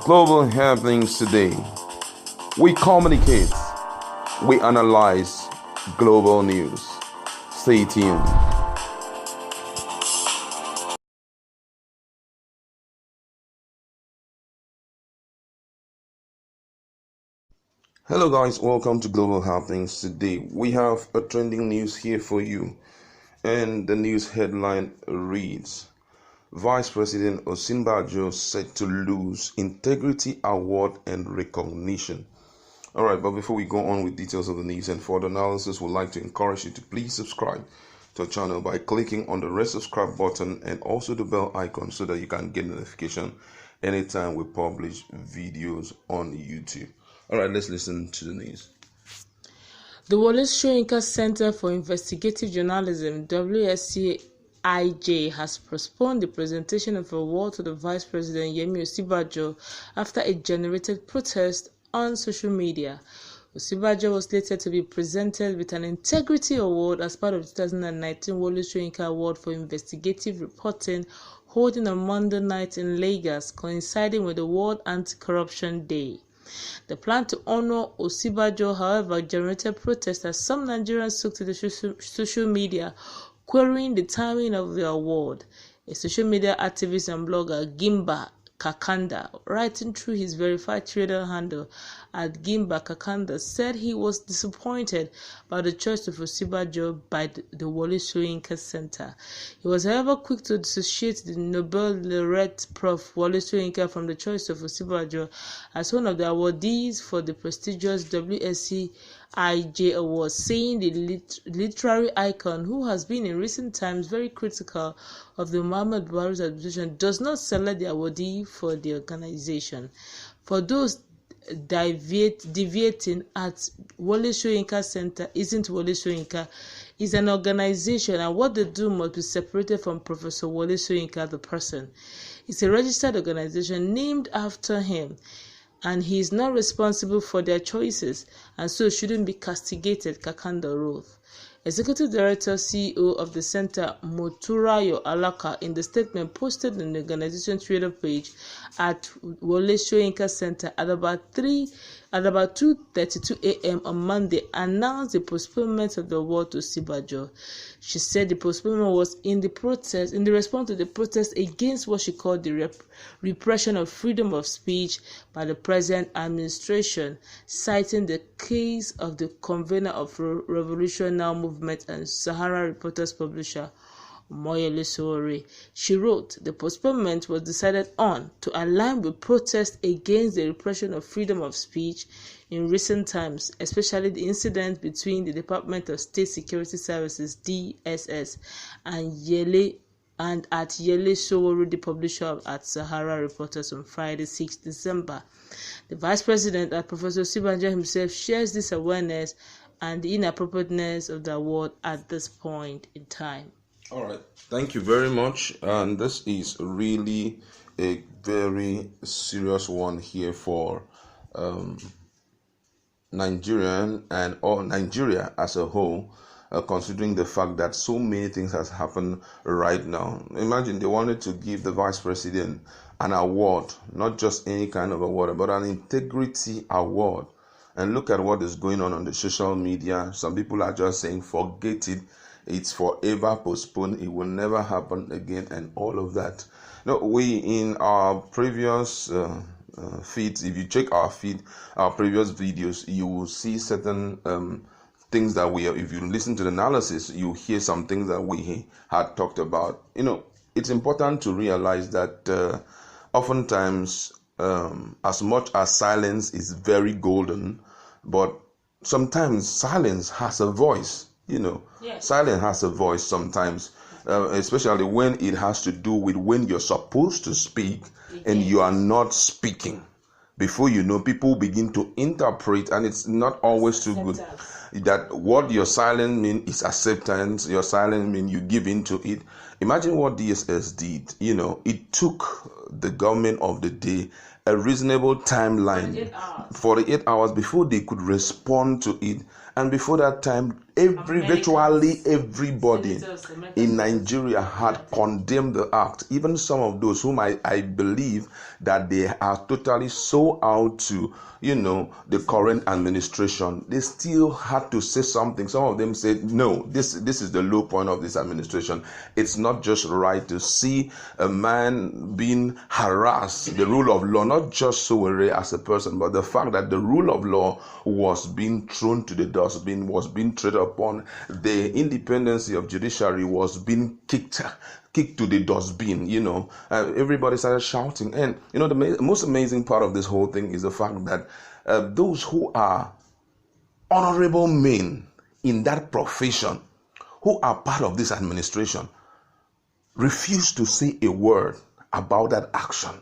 Global happenings today. We communicate, we analyze global news. Stay tuned. Hello guys, welcome to Global Happenings. Today we have a trending news here for you, and the news headline reads: Vice President Osinbajo set to lose Integrity Award and recognition. Alright, but before we go on with details of the news and further analysis, we'd like to encourage you to please subscribe to our channel by clicking on the red subscribe button and also the bell icon so that you can get notification anytime we publish videos on YouTube. Alright, let's listen to the news. The Wole Soyinka Center for Investigative Journalism, WSCIJ, has postponed the presentation of an award to the Vice President Yemi Osinbajo after a generated protest on social media. Osinbajo was later to be presented with an Integrity Award as part of the 2019 Wole Soyinka Award for Investigative Reporting, holding on Monday night in Lagos, coinciding with the World Anti-Corruption Day. The plan to honor Osinbajo, however, generated protests as some Nigerians took to the social media, querying the timing of the award. A social media activist and blogger, Gimba Kakanda, writing through his verified Twitter handle at Gimba Kakanda, said he was disappointed by the choice of Osinbajo by the Wole Soyinka Center. He was, however, quick to dissociate the Nobel laureate Prof. Wole Soyinka from the choice of Osinbajo as one of the awardees for the prestigious WSCIJ Award, saying the literary icon, who has been in recent times very critical of the Muhammad Buhari's administration, does not select the awardee for the organization. For those deviating at Wole Soyinka Center, isn't Wole Soyinka is an organization, and what they do must be separated from Professor Wole Soyinka, the person. It's a registered organization named after him, and he is not responsible for their choices, and so shouldn't be castigated, Kakanda wrote. Executive Director CEO of the center, Moturayo Alaka, in the statement posted on the organization Twitter page at Wole Soyinka Center at about 2:32 a.m. on Monday, announced the postponement of the award to Osinbajo. She said the postponement was in response to the protest against what she called the repression of freedom of speech by the present administration, citing the case of the convener of Revolution Now movement and Sahara Reporters publisher, Moyele Sowore. She wrote, the postponement was decided on to align with protests against the repression of freedom of speech in recent times, especially the incident between the Department of State Security Services, DSS, and Yele Sowore, the publisher at Sahara Reporters, on Friday, 6 December. The Vice President, Professor Osinbajo himself, shares this awareness and the inappropriateness of the award at this point in time. All right, thank you very much. And this is really a very serious one here for Nigeria as a whole, considering the fact that so many things has happened right now. Imagine they wanted to give the Vice President an award, not just any kind of award, but an Integrity Award. And look at what is going on the social media. Some people are just saying, forget it. It's forever postponed. It will never happen again, and all of that. No, we in our previous feeds, if you check our feed, our previous videos, you will see certain things that if you listen to the analysis, you hear some things that we had talked about. It's important to realize that oftentimes, as much as silence is very golden, but sometimes silence has a voice. Yes. Silence has a voice sometimes, especially when it has to do with when you're supposed to speak and you are not speaking. Before you know, people begin to interpret, and it's not always too good. That what your silence means is acceptance. Your silence means you give into it. Imagine what DSS did. It took the government of the day a reasonable timeline, 48 hours before they could respond to it. And before that time, Virtually everybody in Nigeria had condemned the act. Even some of those whom I believe that they are totally so out to, the current administration, they still had to say something. Some of them said, no, this is the low point of this administration. It's not just right to see a man being harassed, the rule of law, not just Sowore as a person, but the fact that the rule of law was being thrown to the dustbin, was being tread upon, the independence of judiciary was being kicked to the dustbin. Everybody started shouting. And the most amazing part of this whole thing is the fact that those who are honorable men in that profession, who are part of this administration, refuse to say a word about that action.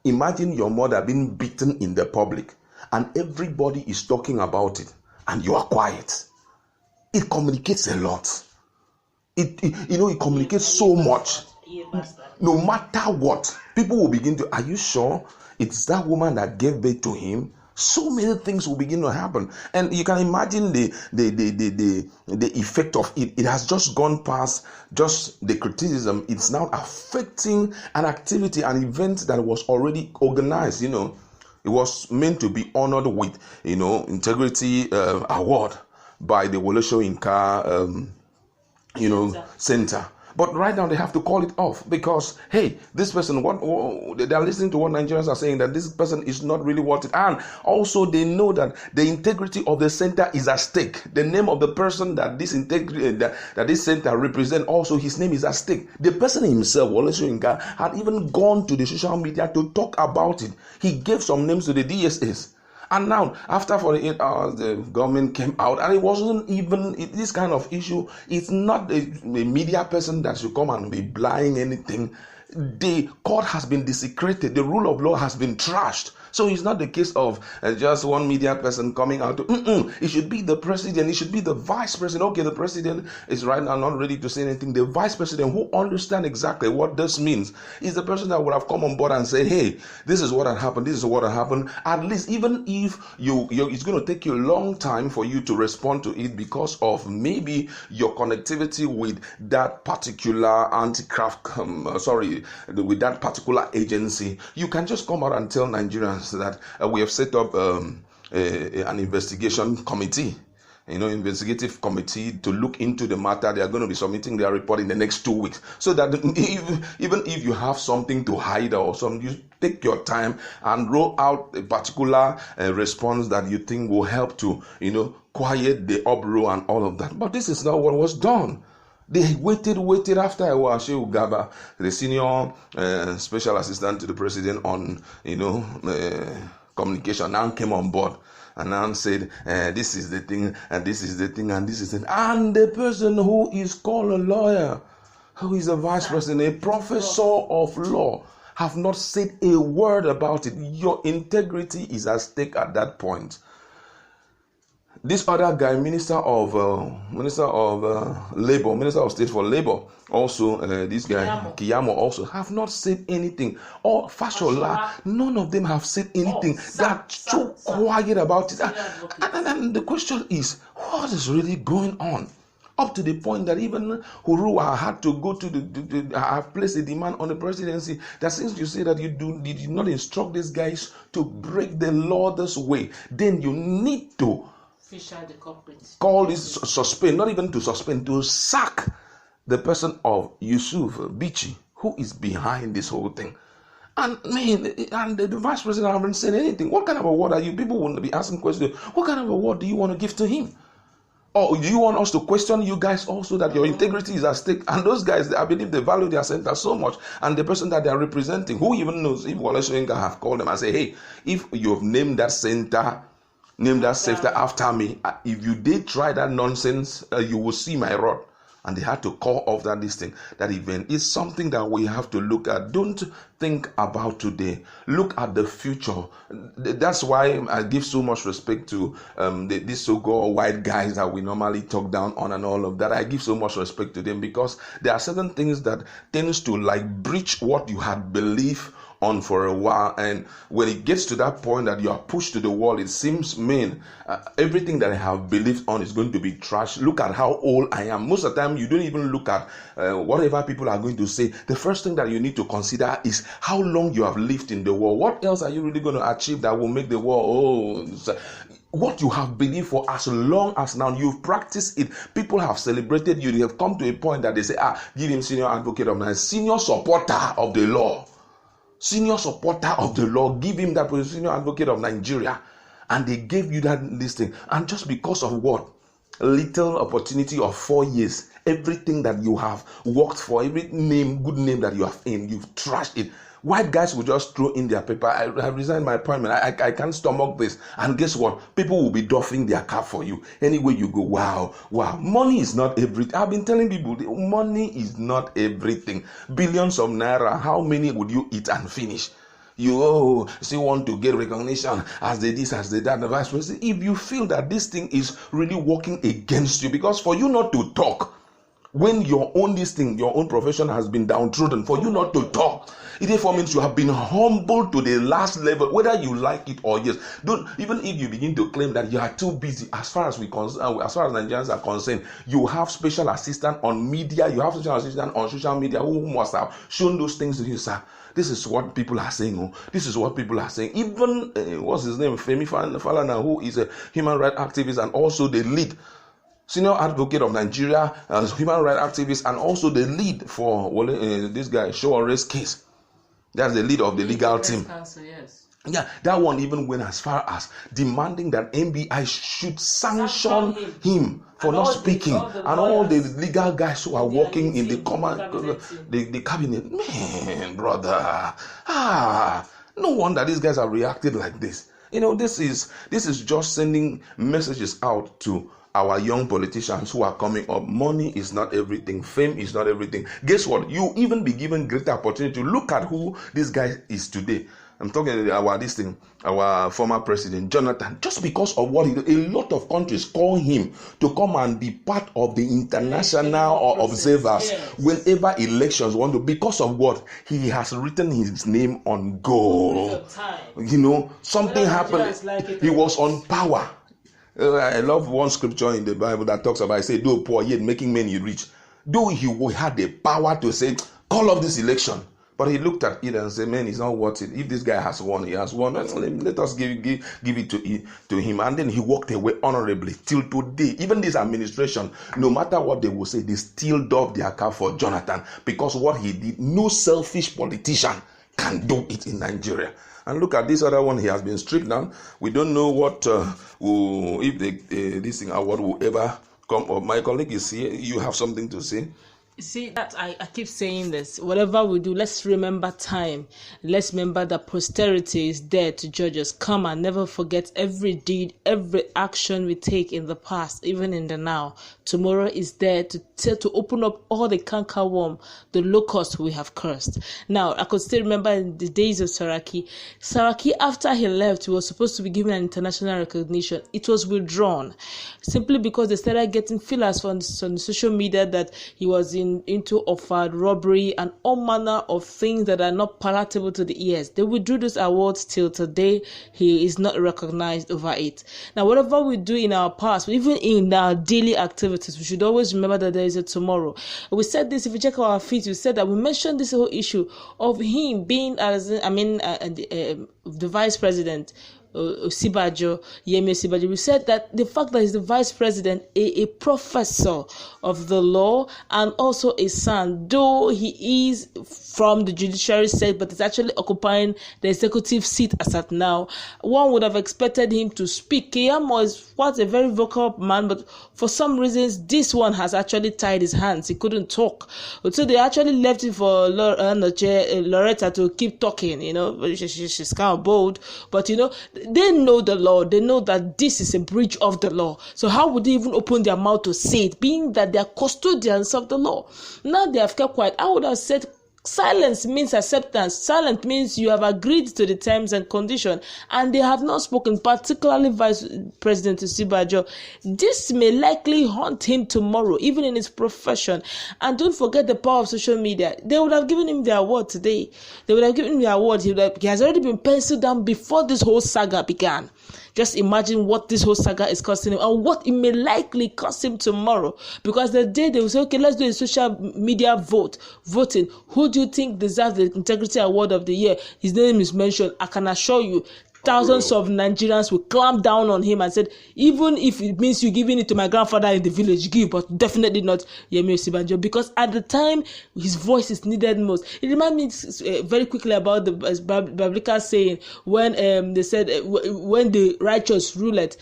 Imagine your mother being beaten in the public and everybody is talking about it and you are quiet. It communicates a lot. It communicates so much. No matter what, people will begin to, are you sure it's that woman that gave birth to him? So many things will begin to happen. And you can imagine the effect of it. It has just gone past just the criticism. It's now affecting an activity, an event that was already organized. It was meant to be honored with, integrity award by the Wole Soyinka, center. But right now they have to call it off because, hey, this person, they are listening to what Nigerians are saying, that this person is not really worth it. And also they know that the integrity of the center is at stake. The name of the person that this integrity, that this center represents, also his name is at stake. The person himself, Wole Soyinka, had even gone to the social media to talk about it. He gave some names to the DSS. And now, after 48 hours, the government came out, and it wasn't even this kind of issue. It's not a media person that should come and be blind anything. The court has been desecrated. The rule of law has been trashed. So it's not the case of just one media person coming out to, it should be the president, it should be the vice president. Okay, the president is right now not ready to say anything. The vice president, who understands exactly what this means, is the person that would have come on board and said, hey, this is what had happened, this is what had happened. At least, even if it's going to take you a long time for you to respond to it because of maybe your connectivity with that particular with that particular agency, you can just come out and tell Nigerians that we have set up an investigation committee, investigative committee to look into the matter. They are going to be submitting their report in the next 2 weeks, so that even if you have something to hide or something, you take your time and roll out a particular response that you think will help to, quiet the uproar and all of that. But this is not what was done. They waited after a while. Shehu Gaba, the senior special assistant to the president on, communication, now came on board and now said, this is the thing, and this is the thing, and this is it. And the person who is called a lawyer, who is a vice president, a professor of law, have not said a word about it. Your integrity is at stake at that point. This other guy, Minister of Labor, Minister of State for Labor, also this guy Kiyamo also have not said anything. Or Fashola, none of them have said anything. They are so quiet about it. And the question is, what is really going on? Up to the point that even Hurua had to go to have placed a demand on the presidency that since you say that you did not instruct these guys to break the law this way, then you need to call this suspend, not even to suspend, to sack the person of Yusuf Bichi, who is behind this whole thing. And the vice president haven't said anything. What kind of award are you? People will be asking questions. What kind of award do you want to give to him? Or do you want us to question you guys also that your integrity is at stake? And those guys, I believe they value their center so much. And the person that they are representing, who even knows if Wole Soyinka have called them and say, hey, if you've named that center, name that center after me, if you did try that nonsense, you will see my rod. And they had to call off that event. It's something that we have to look at. Don't think about today. Look at the future. That's why I give so much respect to these so-called white guys that we normally talk down on and all of that. I give so much respect to them because there are certain things that tends to breach what you had believed on for a while, and when it gets to that point that you are pushed to the wall, it seems, man, everything that I have believed on is going to be trash. Look at how old I am. Most of the time, you don't even look at whatever people are going to say. The first thing that you need to consider is how long you have lived in the world. What else are you really going to achieve that will make the world? What you have believed for as long as now you've practiced it, people have celebrated you. They have come to a point that they say, give him senior advocate of Nigeria, senior supporter of the law. Senior supporter of the law, give him that senior advocate of Nigeria. And they gave you that listing. And just because of what? A little opportunity of 4 years, everything that you have worked for, every name, good name that you have in, you've trashed it. White guys will just throw in their paper. I resigned my appointment. I can't stomach this. And guess what? People will be doffing their cap for you. Anyway, you go, wow. Money is not everything. I've been telling people, money is not everything. Billions of naira, how many would you eat and finish? You still want to get recognition as the this, as the that, the vice president. If you feel that this thing is really working against you, because for you not to talk, when your own profession has been downtrodden, for you not to talk, it therefore means you have been humbled to the last level, whether you like it or yes. Even if you begin to claim that you are too busy, as far as Nigerians are concerned, you have special assistant on media, you have special assistant on social media who must have shown those things to you, sir. This is what people are saying. This is what people are saying. Even what's his name, Femi Falana, who is a human rights activist and also the lead senior advocate of Nigeria, human rights activist, and also the lead for this guy Showore's case. That's the lead of the legal team. Council, yes. Yeah, that one even went as far as demanding that MBI should sanction him for not speaking, and all the legal guys who are working in the cabinet. Man, brother, no wonder these guys have reacted like this. This is just sending messages out to our young politicians who are coming up. Money is not everything. Fame is not everything. Guess what? You even be given greater opportunity to look at who this guy is today. I'm talking about our former president, Jonathan. Just because of what he did, a lot of countries call him to come and be part of the international observers whenever elections want to, because of what? He has written his name on gold. Something happened. He was on power. I love one scripture in the Bible that talks about, I say, though poor, yet making many rich. Though he had the power to say, call off this election. But he looked at it and said, man, it's not worth it. If this guy has won, he has won. Let us give it to him. And then he walked away honorably till today. Even this administration, no matter what they will say, they still dove their cap for Jonathan. Because what he did, no selfish politician can do it in Nigeria. And look at this other one, he has been stripped down. We don't know what, if this thing award will ever come up. My colleague is here. You have something to say? See, that I keep saying this. Whatever we do, let's remember time. Let's remember that posterity is there to judge us. Come and never forget every deed, every action we take in the past, even in the now. Tomorrow is there to open up all the cankerworm, the locust we have cursed. Now, I could still remember in the days of Saraki. Saraki, after he left, he was supposed to be given an international recognition. It was withdrawn simply because they started getting feelers on social media that he was into offered robbery and all manner of things that are not palatable to the ears. They withdrew those awards till today. He is not recognized over it. Now, whatever we do in our past, even in our daily activities, we should always remember that there is a tomorrow. We said this, if you check our feeds, we said that we mentioned this whole issue of him being, the vice president, Osinbajo, Yemi Osinbajo. We said that the fact that he's the vice president, a professor of the law, and also a son, though he is from the judiciary side, but is actually occupying the executive seat as at now, one would have expected him to speak. Keyamo is quite a very vocal man, but for some reasons, this one has actually tied his hands. He couldn't talk. So they actually left it for Loretta to keep talking, she's kind of bold, but they know the law. They know that this is a breach of the law. So how would they even open their mouth to say it, being that they are custodians of the law? Now they have kept quiet. I would have said, Silence means acceptance. Silence means you have agreed to the terms and conditions, and they have not spoken, particularly Vice President Osinbajo. This may likely haunt him tomorrow, even in his profession. And don't forget the power of social media. They would have given him the award today. They would have given him the award. He has already been penciled down before this whole saga began. Just imagine what this whole saga is costing him and what it may likely cost him tomorrow. Because the day they will say, okay, let's do a social media voting. Who do you think deserves the Integrity Award of the Year? His name is mentioned. I can assure you, thousands of Nigerians will clamp down on him and said, even if it means you giving it to my grandfather in the village, give, but definitely not Yemi Osinbajo, because at the time his voice is needed most. It reminds me very quickly about the biblical saying when they said when the righteous ruleth,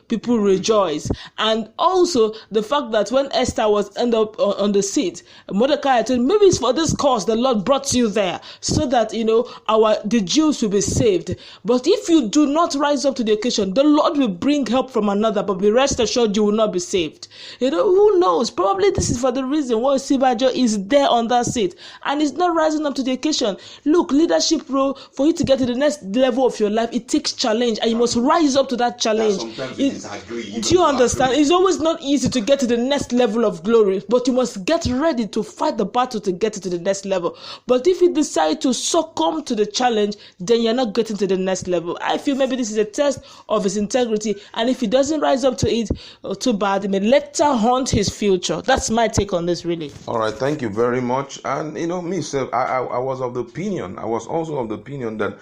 people rejoice. And also the fact that when Esther was end up on the seat, Mordecai told, maybe it's for this cause the Lord brought you there, so that the Jews will be saved. But if you do not rise up to the occasion, the Lord will bring help from another, but be rest assured you will not be saved. Who knows? Probably this is for the reason why Osinbajo is there on that seat and is not rising up to the occasion. Look, leadership role, for you to get to the next level of your life, it takes challenge, and you must rise up to that challenge. Do you understand? It's always not easy to get to the next level of glory, but you must get ready to fight the battle to get to the next level. But if you decide to succumb to the challenge, then you're not getting to the next level. I feel maybe this is a test of his integrity, and if he doesn't rise up to it, too bad, it may later haunt his future. That's my take on this, really. All right, thank you very much. And myself, I was also of the opinion that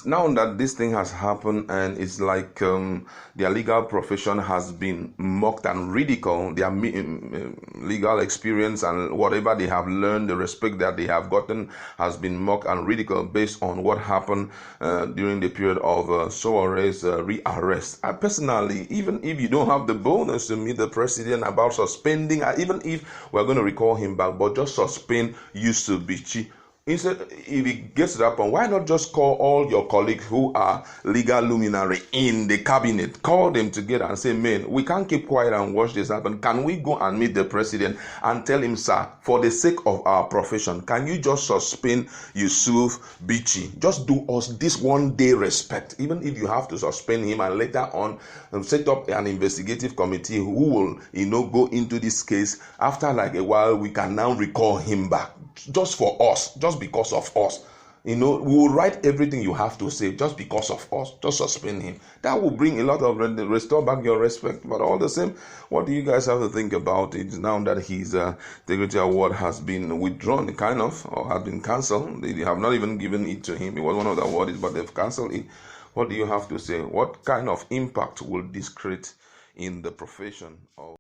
now that this thing has happened, and it's like their legal profession has been mocked and ridiculed, their legal experience and whatever they have learned, the respect that they have gotten has been mocked and ridiculed based on what happened during the period of Soware's rearrest. I personally, even if you don't have the bonus to meet the president about suspending, even if we're going to recall him back, but just suspend Yusuf Bichi. Instead, if it gets to that point, why not just call all your colleagues who are legal luminary in the cabinet, call them together and say, man, we can't keep quiet and watch this happen. Can we go and meet the president and tell him, sir, for the sake of our profession, can you just suspend Yusuf Bichi? Just do us this one day respect, even if you have to suspend him, and later on set up an investigative committee who will, go into this case. After like a while, we can now recall him back. Just for us, just because of us. We will write everything you have to say just because of us. Just suspend him. That will bring a lot of restore back your respect. But all the same, what do you guys have to think about it now that his Integrity Award has been withdrawn, kind of, or has been cancelled? They have not even given it to him. It was one of the awards, but they've cancelled it. What do you have to say? What kind of impact will this create in the profession of